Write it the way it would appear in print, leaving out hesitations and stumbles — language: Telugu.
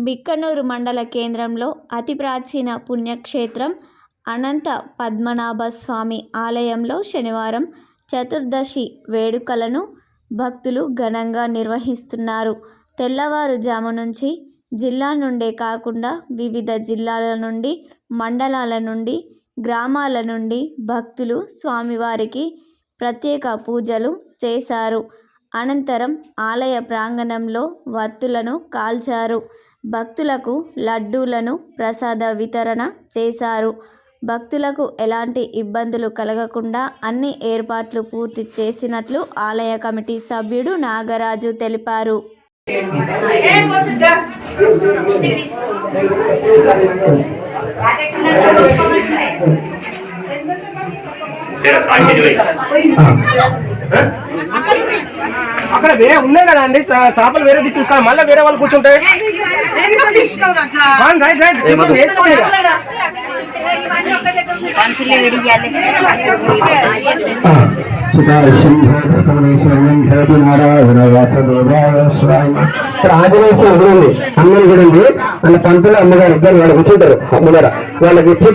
బిక్కనూరు మండల కేంద్రంలో అతి ప్రాచీన పుణ్యక్షేత్రం అనంత పద్మనాభ స్వామి ఆలయంలో శనివారం చతుర్దశి వేడుకలను భక్తులు ఘనంగా నిర్వహిస్తున్నారు. తెల్లవారుజాము నుంచి జిల్లా నుండే కాకుండా వివిధ జిల్లాల నుండి, మండలాల నుండి, గ్రామాల నుండి భక్తులు స్వామివారికి ప్రత్యేక పూజలు చేశారు. అనంతరం ఆలయ ప్రాంగణంలో వత్తులను కాల్చారు. భక్తులకు లడ్డూలను ప్రసాద వితరణ చేశారు. భక్తులకు ఎలాంటి ఇబ్బందులు కలగకుండా అన్ని ఏర్పాట్లు పూర్తి చేసినట్లు ఆలయ కమిటీ సభ్యుడు నాగరాజు తెలిపారు. అక్కడ వేరే ఉన్నాయి కదా అండి, చేపలు వేరే తీసుకు మళ్ళీ వేరే వాళ్ళు కూర్చుంటాయి. ఆంజనేయ స్వామి గుడి ఉంది, అన్న పంతులు అమ్మగారు ఇద్దరు వాళ్ళు కూర్చుంటారు. అమ్మగారు వాళ్ళకి ఇచ్చి